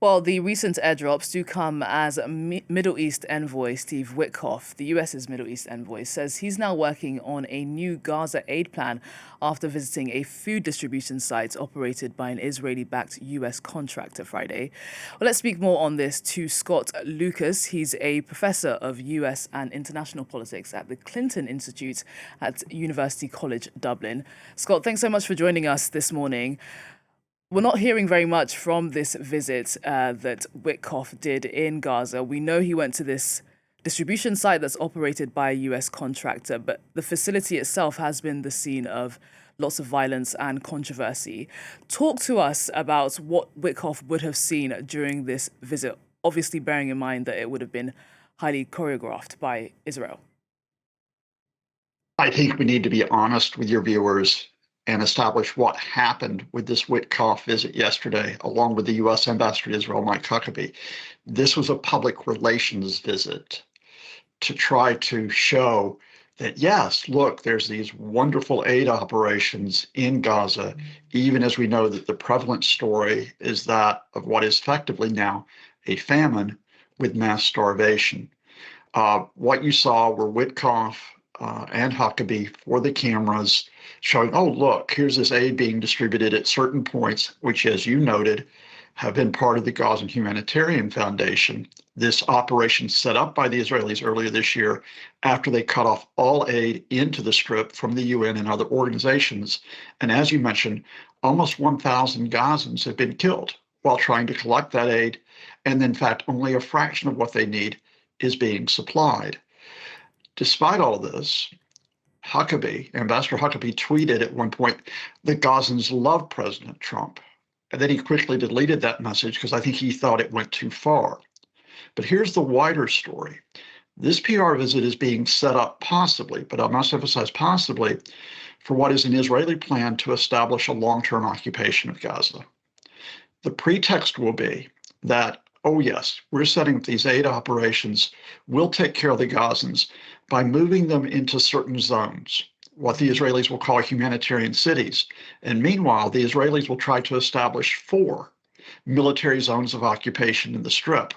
Well, the recent airdrops do come as Middle East envoy Steve Witkoff, the US's Middle East envoy, says he's now working on a new Gaza aid plan after visiting a food distribution site operated by an Israeli-backed US contractor Friday. Well, let's speak more on this to Scott Lucas. He's a professor of US and international politics at the Clinton Institute at University College Dublin. Scott, thanks so much for joining us this morning. We're not hearing very much from this visit that Witkoff did in Gaza. We know he went to this distribution site that's operated by a US contractor, but the facility itself has been the scene of lots of violence and controversy. Talk to us about what Witkoff would have seen during this visit, obviously bearing in mind that it would have been highly choreographed by Israel. I think we need to be honest with your viewers and establish what happened with this Witkoff visit yesterday, along with the U.S. Ambassador to Israel, Mike Huckabee. This was a public relations visit to try to show that, yes, look, there's these wonderful aid operations in Gaza, even as we know that the prevalent story is that of what is effectively now a famine with mass starvation. What you saw were Witkoff and Huckabee for the cameras showing, oh, look, here's this aid being distributed at certain points, which, as you noted, have been part of the Gaza Humanitarian Foundation. This operation set up by the Israelis earlier this year after they cut off all aid into the Strip from the UN and other organizations. And as you mentioned, almost 1,000 Gazans have been killed while trying to collect that aid. And in fact, only a fraction of what they need is being supplied. Despite all this, Ambassador Huckabee tweeted at one point that Gazans love President Trump. And then he quickly deleted that message because I think he thought it went too far. But here's the wider story. This PR visit is being set up possibly, but I must emphasize possibly, for what is an Israeli plan to establish a long-term occupation of Gaza. The pretext will be that, oh yes, we're setting up these aid operations. We'll take care of the Gazans by moving them into certain zones, what the Israelis will call humanitarian cities. And meanwhile, the Israelis will try to establish 4 military zones of occupation in the Strip.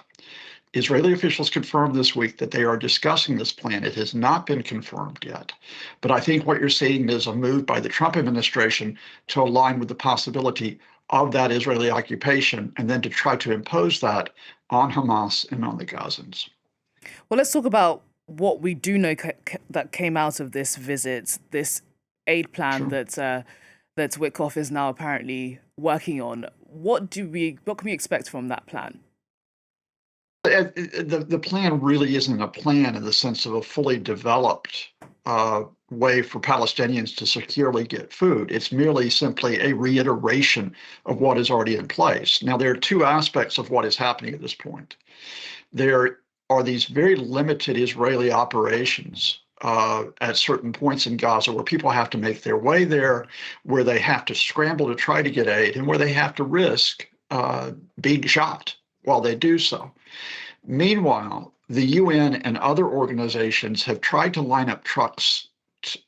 Israeli officials confirmed this week that they are discussing this plan. It has not been confirmed yet. But I think what you're seeing is a move by the Trump administration to align with the possibility of that Israeli occupation and then to try to impose that on Hamas and on the Gazans. Well, let's talk about what we do know that came out of this visit, this aid plan that Witkoff is now apparently working on. What can we expect from that plan? The plan really isn't a plan in the sense of a fully developed way for Palestinians to securely get food. It's merely simply a reiteration of what is already in place. Now, there are 2 aspects of what is happening at this point. There are these very limited Israeli operations at certain points in Gaza where people have to make their way there, where they have to scramble to try to get aid, and where they have to risk being shot while they do so. Meanwhile, the UN and other organizations have tried to line up trucks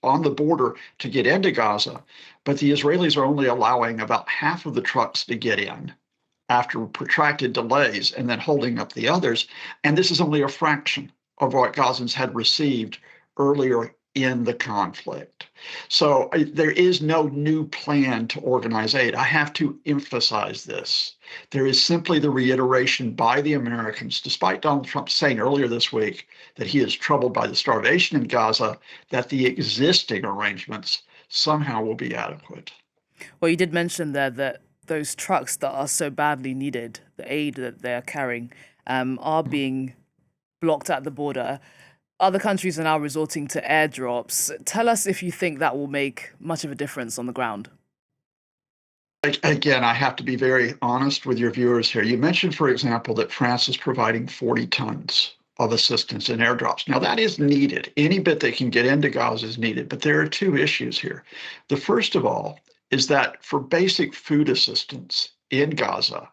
on the border to get into Gaza, but the Israelis are only allowing about half of the trucks to get in after protracted delays and then holding up the others. And this is only a fraction of what Gazans had received earlier in the conflict. So there is no new plan to organize aid. I have to emphasize this. There is simply the reiteration by the Americans, despite Donald Trump saying earlier this week that he is troubled by the starvation in Gaza, that the existing arrangements somehow will be adequate. Well, you did mention there that those trucks that are so badly needed, the aid that they're carrying, are being blocked at the border. Other countries are now resorting to airdrops. Tell us if you think that will make much of a difference on the ground. Again, I have to be very honest with your viewers here. You mentioned, for example, that France is providing 40 tons of assistance in airdrops. Now, that is needed. Any bit they can get into Gaza is needed. But there are 2 issues here. The first of all is that for basic food assistance in Gaza,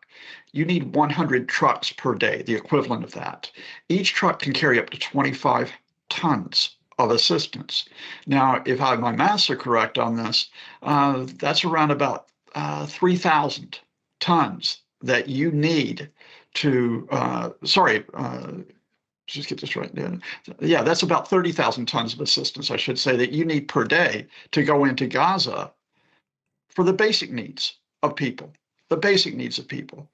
you need 100 trucks per day, the equivalent of that. Each truck can carry up to 25 tons of assistance. Now, if my maths are correct on this, that's around about 3,000 tons that you need to, just get this right. Yeah, that's about 30,000 tons of assistance, I should say, that you need per day to go into Gaza for the basic needs of people, the basic needs of people.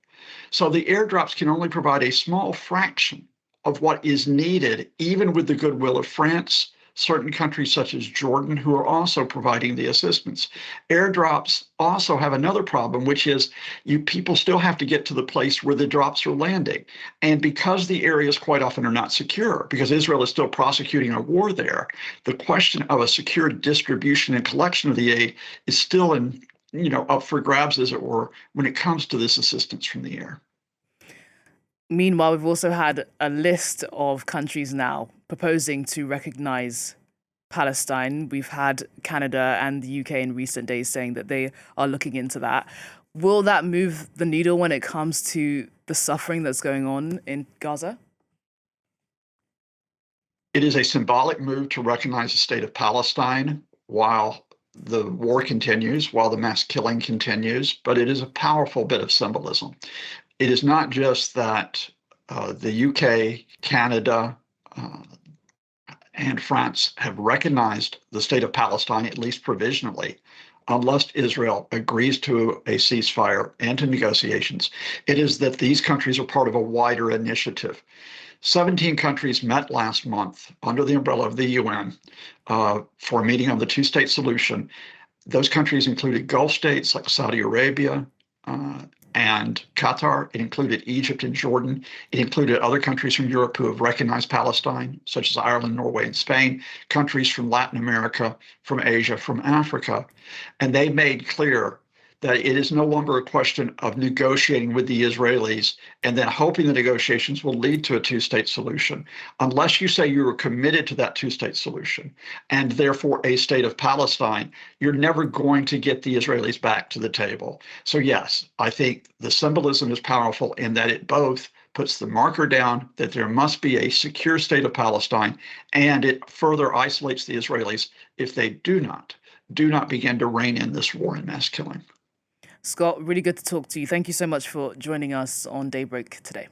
So the airdrops can only provide a small fraction of what is needed, even with the goodwill of France, certain countries such as Jordan, who are also providing the assistance. Airdrops also have another problem, which is people still have to get to the place where the drops are landing. And because the areas quite often are not secure, because Israel is still prosecuting a war there, the question of a secure distribution and collection of the aid is still up for grabs, as it were, when it comes to this assistance from the air. Meanwhile, we've also had a list of countries now proposing to recognize Palestine. We've had Canada and the UK in recent days saying that they are looking into that. Will that move the needle when it comes to the suffering that's going on in Gaza? It is a symbolic move to recognize the state of Palestine while the war continues, while the mass killing continues, but it is a powerful bit of symbolism. It is not just that the UK, Canada, and France have recognized the state of Palestine, at least provisionally, unless Israel agrees to a ceasefire and to negotiations. It is that these countries are part of a wider initiative. 17 countries met last month under the umbrella of the UN for a meeting on the two-state solution. Those countries included Gulf states like Saudi Arabia and Qatar. It included Egypt and Jordan. It included other countries from Europe who have recognized Palestine, such as Ireland, Norway, and Spain, countries from Latin America, from Asia, from Africa. And they made clear that it is no longer a question of negotiating with the Israelis and then hoping the negotiations will lead to a two-state solution. Unless you say you are committed to that two-state solution and therefore a state of Palestine, you're never going to get the Israelis back to the table. So yes, I think the symbolism is powerful in that it both puts the marker down that there must be a secure state of Palestine, and it further isolates the Israelis if they do not begin to rein in this war and mass killing. Scott, really good to talk to you. Thank you so much for joining us on Daybreak today.